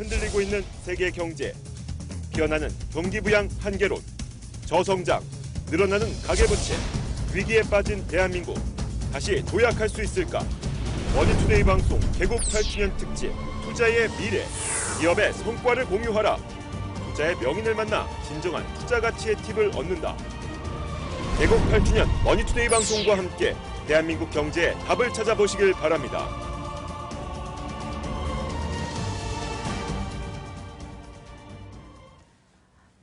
흔들리고 있는 세계 경제. 피어나는 경기 부양 한계론, 저성장, 늘어나는 가계부채, 위기에 빠진 대한민국. 다시 도약할 수 있을까? 머니투데이 방송 개국 8주년 특집 투자의 미래. 기업의 성과를 공유하라. 투자의 명인을 만나 진정한 투자 가치의 팁을 얻는다. 개국 8주년 머니투데이 방송과 함께 대한민국 경제의 답을 찾아보시길 바랍니다.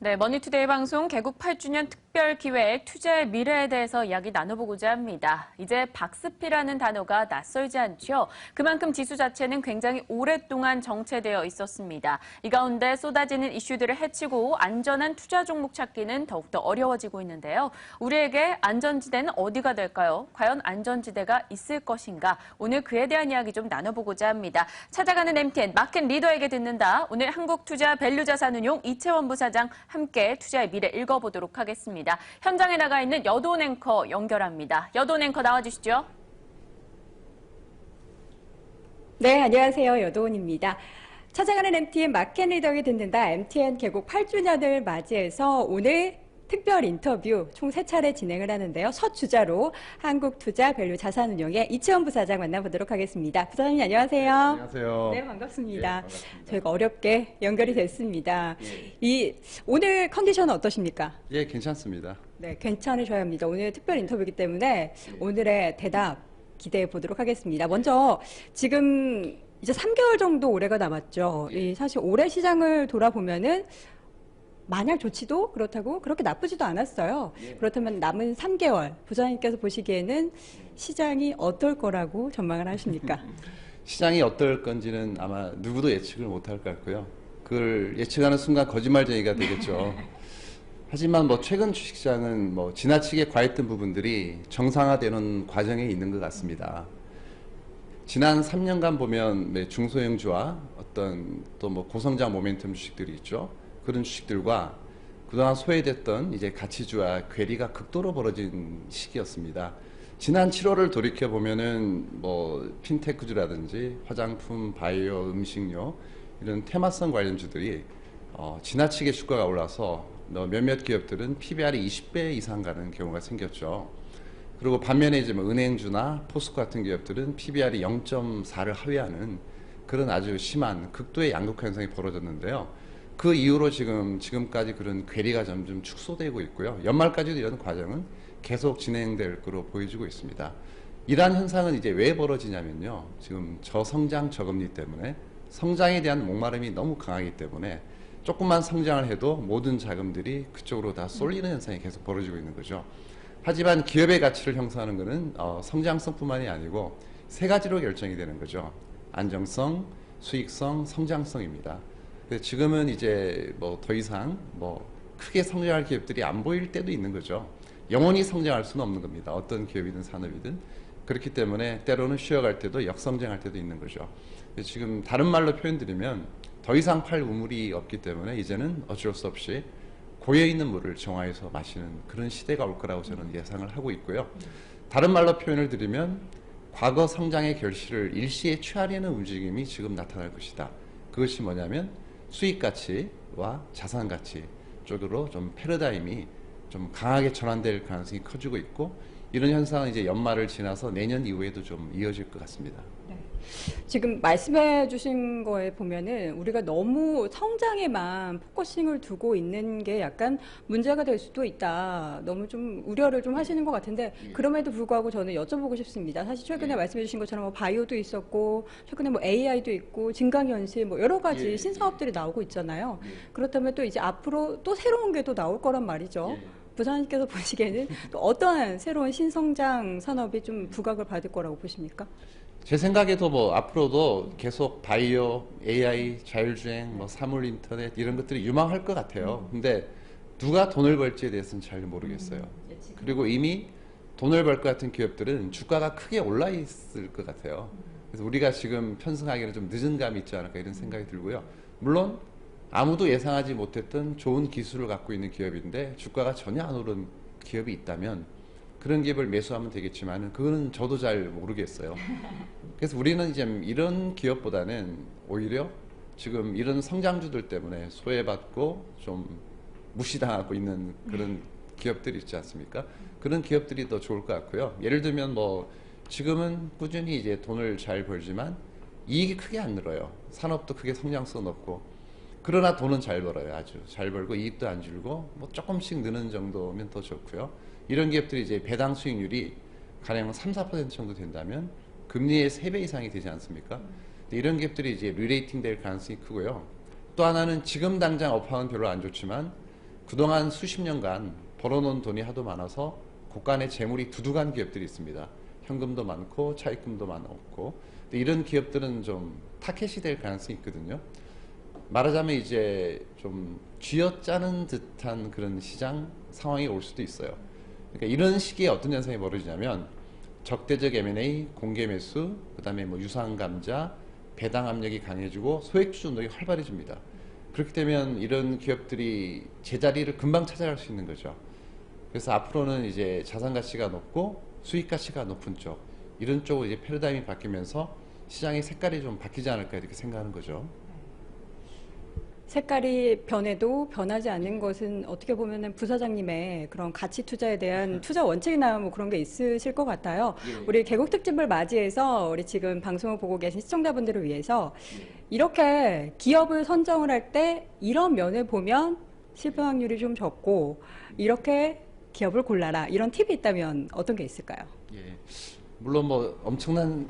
네, 머니투데이 방송 개국 8주년 특별 기획 투자의 미래에 대해서 이야기 나눠보고자 합니다. 이제 박스피라는 단어가 낯설지 않죠. 그만큼 지수 자체는 굉장히 오랫동안 정체되어 있었습니다. 이 가운데 쏟아지는 이슈들을 헤치고 안전한 투자 종목 찾기는 더욱더 어려워지고 있는데요. 우리에게 안전지대는 어디가 될까요? 과연 안전지대가 있을 것인가? 오늘 그에 대한 이야기 좀 나눠보고자 합니다. 찾아가는 MTN 마켓 리더에게 듣는다. 오늘 한국투자밸류자산운용 이채원 부사장 함께 투자의 미래 읽어보도록 하겠습니다. 현장에 나가 있는 여도은 앵커 연결합니다. 여도은 앵커 나와주시죠. 네, 안녕하세요. 여도은입니다. 찾아가는 MTN 마켓 리더에게 듣는다. MTN 개국 8주년을 맞이해서 오늘 특별 인터뷰 총 3차례 진행을 하는데요. 첫 주자로 한국투자밸류자산운용의 이채원 부사장 만나보도록 하겠습니다. 부사장님 안녕하세요. 안녕하세요. 네, 반갑습니다. 예, 반갑습니다. 저희가 어렵게 연결이 됐습니다. 오늘 컨디션은 어떠십니까? 예, 괜찮습니다. 네, 괜찮으셔야 합니다. 오늘 특별 인터뷰이기 때문에 오늘의 대답 기대해 보도록 하겠습니다. 먼저 지금 이제 3개월 정도 올해가 남았죠. 사실 올해 시장을 돌아보면은 마냥 좋지도 그렇다고 그렇게 나쁘지도 않았어요. 그렇다면 남은 3개월 부장님께서 보시기에는 시장이 어떨 거라고 전망을 하십니까? 시장이 어떨 건지는 아마 누구도 예측을 못할 것 같고요. 그걸 예측하는 순간 거짓말쟁이가 되겠죠. 하지만 최근 주식시장은 지나치게 과했던 부분들이 정상화되는 과정에 있는 것 같습니다. 지난 3년간 보면 중소형주와 어떤 또 고성장 모멘텀 주식들이 있죠. 그런 주식들과 그동안 소외됐던 이제 가치주와 괴리가 극도로 벌어진 시기였습니다. 지난 7월을 돌이켜 보면은 핀테크주라든지 화장품, 바이오, 음식료 이런 테마성 관련주들이 지나치게 주가가 올라서 몇몇 기업들은 PBR이 20배 이상 가는 경우가 생겼죠. 그리고 반면에 이제 은행주나 포스코 같은 기업들은 PBR이 0.4를 하회하는 그런 아주 심한 극도의 양극화 현상이 벌어졌는데요. 그 이후로 지금까지 그런 괴리가 점점 축소되고 있고요. 연말까지도 이런 과정은 계속 진행될 것으로 보여지고 있습니다. 이러한 현상은 이제 왜 벌어지냐면요. 지금 저성장 저금리 때문에 성장에 대한 목마름이 너무 강하기 때문에 조금만 성장을 해도 모든 자금들이 그쪽으로 다 쏠리는 현상이 계속 벌어지고 있는 거죠. 하지만 기업의 가치를 형성하는 것은 성장성뿐만이 아니고 3가지로 결정이 되는 거죠. 안정성, 수익성, 성장성입니다. 지금은 이제 더 이상 크게 성장할 기업들이 안 보일 때도 있는 거죠. 영원히 성장할 수는 없는 겁니다. 어떤 기업이든 산업이든. 그렇기 때문에 때로는 쉬어갈 때도 역성장할 때도 있는 거죠. 지금 다른 말로 표현드리면 더 이상 팔 우물이 없기 때문에 이제는 어쩔 수 없이 고여있는 물을 정화해서 마시는 그런 시대가 올 거라고 저는 예상을 하고 있고요. 다른 말로 표현을 드리면 과거 성장의 결실을 일시에 취하려는 움직임이 지금 나타날 것이다. 그것이 뭐냐면 수익가치와 자산가치 쪽으로 좀 패러다임이 좀 강하게 전환될 가능성이 커지고 있고 이런 현상은 이제 연말을 지나서 내년 이후에도 좀 이어질 것 같습니다. 네. 지금 말씀해 주신 거에 보면은 우리가 너무 성장에만 포커싱을 두고 있는 게 약간 문제가 될 수도 있다. 너무 좀 우려를 좀 하시는 것 같은데 그럼에도 불구하고 저는 여쭤보고 싶습니다. 사실 최근에 말씀해 주신 것처럼 바이오도 있었고 최근에 AI도 있고 증강현실 여러 가지 신사업들이 나오고 있잖아요. 그렇다면 또 이제 앞으로 또 새로운 게 또 나올 거란 말이죠. 부장님께서 보시기에는 또 어떠한 새로운 신성장 산업이 좀 부각을 받을 거라고 보십니까? 제 생각에도 앞으로도 계속 바이오, AI, 자율주행, 사물 인터넷 이런 것들이 유망할 것 같아요. 근데 누가 돈을 벌지에 대해서는 잘 모르겠어요. 그리고 이미 돈을 벌 것 같은 기업들은 주가가 크게 올라 있을 것 같아요. 그래서 우리가 지금 편승하기는 좀 늦은 감이 있지 않을까 이런 생각이 들고요. 물론 아무도 예상하지 못했던 좋은 기술을 갖고 있는 기업인데 주가가 전혀 안 오른 기업이 있다면 그런 기업을 매수하면 되겠지만 그거는 저도 잘 모르겠어요. 그래서 우리는 이제 이런 기업보다는 오히려 지금 이런 성장주들 때문에 소외받고 좀 무시당하고 있는 그런 기업들이 있지 않습니까? 그런 기업들이 더 좋을 것 같고요. 예를 들면 뭐 지금은 꾸준히 이제 돈을 잘 벌지만 이익이 크게 안 늘어요. 산업도 크게 성장성 없고. 그러나 돈은 잘 벌어요. 아주 잘 벌고 이익도 안 줄고 뭐 조금씩 느는 정도면 더 좋고요. 이런 기업들이 이제 배당 수익률이 가령 3, 4% 정도 된다면 금리의 3배 이상이 되지 않습니까? 근데 이런 기업들이 이제 리레이팅 될 가능성이 크고요. 또 하나는 지금 당장 업황은 별로 안 좋지만 그동안 수십 년간 벌어놓은 돈이 하도 많아서 고간의 재물이 두둑한 기업들이 있습니다. 현금도 많고 차입금도 많고. 근데 이런 기업들은 좀 타켓이 될 가능성이 있거든요. 말하자면 이제 좀 쥐어짜는 듯한 그런 시장 상황이 올 수도 있어요. 그러니까 이런 시기에 어떤 현상이 벌어지냐면 적대적 M&A, 공개 매수, 그다음에 뭐 유상 감자, 배당 압력이 강해지고 소액주주 운동이 활발해집니다. 그렇게 되면 이런 기업들이 제자리를 금방 찾아갈 수 있는 거죠. 그래서 앞으로는 이제 자산 가치가 높고 수익 가치가 높은 쪽 이런 쪽으로 이제 패러다임이 바뀌면서 시장의 색깔이 좀 바뀌지 않을까 이렇게 생각하는 거죠. 색깔이 변해도 변하지 않는 것은 어떻게 보면은 부사장님의 그런 가치 투자에 대한 투자 원칙이나 뭐 그런 게 있으실 것 같아요. 우리 개국 특집을 맞이해서 우리 지금 방송을 보고 계신 시청자분들을 위해서 이렇게 기업을 선정을 할 때 이런 면을 보면 실패 확률이 좀 적고 이렇게 기업을 골라라 이런 팁이 있다면 어떤 게 있을까요? 예. 물론 뭐 엄청난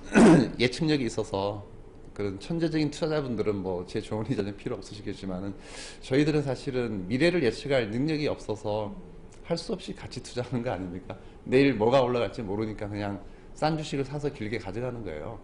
예측력이 있어서 그런 천재적인 투자자분들은 뭐 제 조언이 전혀 필요 없으시겠지만은 저희들은 사실은 미래를 예측할 능력이 없어서 할 수 없이 같이 투자하는 거 아닙니까? 내일 뭐가 올라갈지 모르니까 그냥 싼 주식을 사서 길게 가져가는 거예요.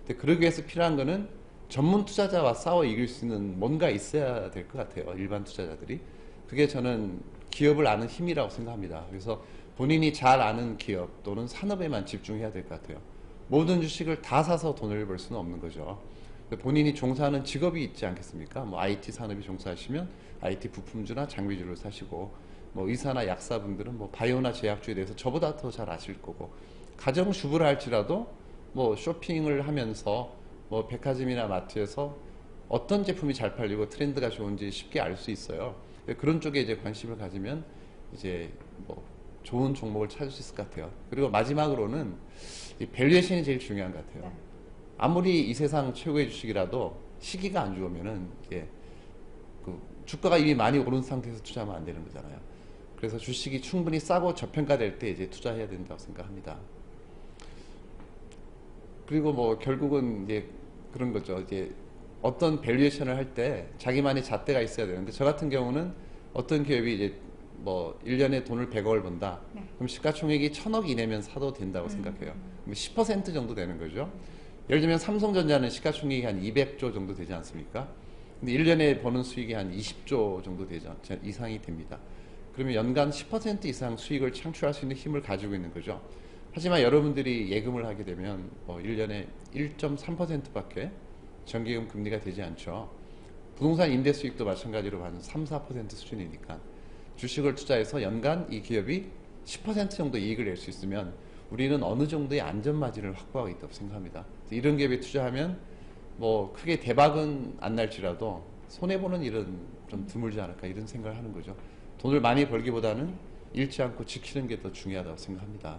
근데 그러기 위해서 필요한 거는 전문 투자자와 싸워 이길 수 있는 뭔가 있어야 될 것 같아요. 일반 투자자들이. 그게 저는 기업을 아는 힘이라고 생각합니다. 그래서 본인이 잘 아는 기업 또는 산업에만 집중해야 될 것 같아요. 모든 주식을 다 사서 돈을 벌 수는 없는 거죠. 본인이 종사하는 직업이 있지 않겠습니까? 뭐 IT 산업에 종사하시면 IT 부품주나 장비주를 사시고, 뭐 의사나 약사분들은 뭐 바이오나 제약주에 대해서 저보다 더 잘 아실 거고, 가정주부를 할지라도 뭐 쇼핑을 하면서 뭐 백화점이나 마트에서 어떤 제품이 잘 팔리고 트렌드가 좋은지 쉽게 알 수 있어요. 그런 쪽에 이제 관심을 가지면 이제 뭐 좋은 종목을 찾을 수 있을 것 같아요. 그리고 마지막으로는 이 밸류에이션이 제일 중요한 것 같아요. 아무리 이 세상 최고의 주식이라도 시기가 안 좋으면은 이게 그 주가가 이미 많이 오른 상태에서 투자하면 안 되는 거잖아요. 그래서 주식이 충분히 싸고 저평가될 때 이제 투자해야 된다고 생각합니다. 그리고 뭐 결국은 이제 그런 거죠. 이제 어떤 밸류에이션을 할 때 자기만의 잣대가 있어야 되는데, 저 같은 경우는 어떤 기업이 이제 뭐 1년에 돈을 100억을 번다. 네. 그럼 시가총액이 1000억 이내면 사도 된다고 생각해요. 그럼 10% 정도 되는 거죠. 예를 들면 삼성전자는 시가총액이 한 200조 정도 되지 않습니까? 근데 1년에 버는 수익이 한 20조 정도 되죠. 이상이 됩니다. 그러면 연간 10% 이상 수익을 창출할 수 있는 힘을 가지고 있는 거죠. 하지만 여러분들이 예금을 하게 되면 1년에 1.3%밖에 정기예금 금리가 되지 않죠. 부동산 임대 수익도 마찬가지로 한 3, 4% 수준이니까 주식을 투자해서 연간 이 기업이 10% 정도 이익을 낼 수 있으면 우리는 어느 정도의 안전 마진을 확보하고 있다고 생각합니다. 이런 기업에 투자하면 뭐 크게 대박은 안 날지라도 손해보는 일은 좀 드물지 않을까 이런 생각을 하는 거죠. 돈을 많이 벌기보다는 잃지 않고 지키는 게 더 중요하다고 생각합니다.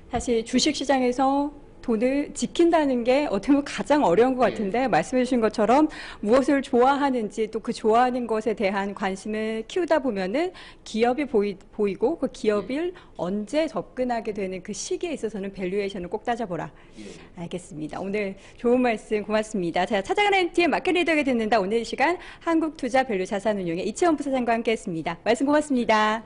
사실 주식시장에서 돈을 지킨다는 게 어떻게 보면 가장 어려운 것 같은데, 말씀해 주신 것처럼 무엇을 좋아하는지 또 그 좋아하는 것에 대한 관심을 키우다 보면은 기업이 보이고 그 기업을 언제 접근하게 되는 그 시기에 있어서는 밸류에이션을 꼭 따져보라. 알겠습니다. 오늘 좋은 말씀 고맙습니다. 자, 찾아가는 팀 마켓 리더에게 듣는다. 오늘 이 시간 한국투자 밸류자산운용의 이채원 부사장과 함께했습니다. 말씀 고맙습니다.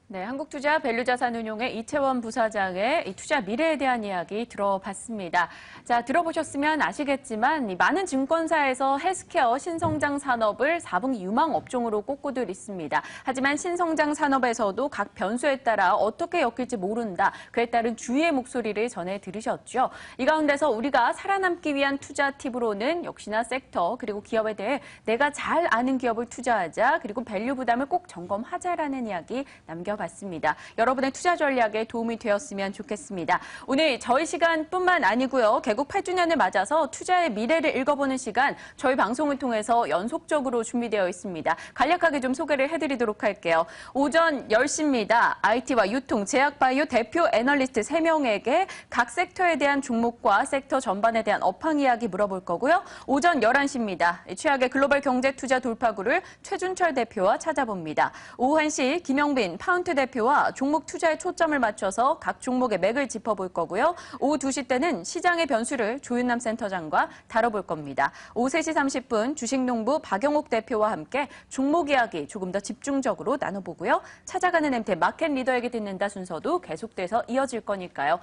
네, 한국투자 밸류자산운용의 이채원 부사장의 이 투자 미래에 대한 이야기 들어봤습니다. 자, 들어보셨으면 아시겠지만 이 많은 증권사에서 헬스케어 신성장 산업을 4분기 유망 업종으로 꼽고들 있습니다. 하지만 신성장 산업에서도 각 변수에 따라 어떻게 엮일지 모른다. 그에 따른 주의의 목소리를 전해 들으셨죠. 이 가운데서 우리가 살아남기 위한 투자 팁으로는 역시나 섹터 그리고 기업에 대해 내가 잘 아는 기업을 투자하자, 그리고 밸류 부담을 꼭 점검하자라는 이야기 남겨봤습니다. 같습니다. 여러분의 투자 전략에 도움이 되었으면 좋겠습니다. 오늘 저희 시간뿐만 아니고요. 개국 8주년을 맞아서 투자의 미래를 읽어보는 시간 저희 방송을 통해서 연속적으로 준비되어 있습니다. 간략하게 좀 소개를 해드리도록 할게요. 오전 10시입니다. IT와 유통, 제약바이오 대표 애널리스트 3명에게 각 섹터에 대한 종목과 섹터 전반에 대한 업황 이야기 물어볼 거고요. 오전 11시입니다. 최악의 글로벌 경제 투자 돌파구를 최준철 대표와 찾아봅니다. 오후 1시 김영빈 파운트 대표와 종목 투자에 초점을 맞춰서 각 종목의 맥을 짚어볼 거고요. 오후 2시 때는 시장의 변수를 조윤남 센터장과 다뤄볼 겁니다. 오후 3시 30분 주식농부 박영옥 대표와 함께 종목 이야기 조금 더 집중적으로 나눠보고요. 찾아가는 엠템 마켓 리더에게 듣는다 순서도 계속돼서 이어질 거니까요.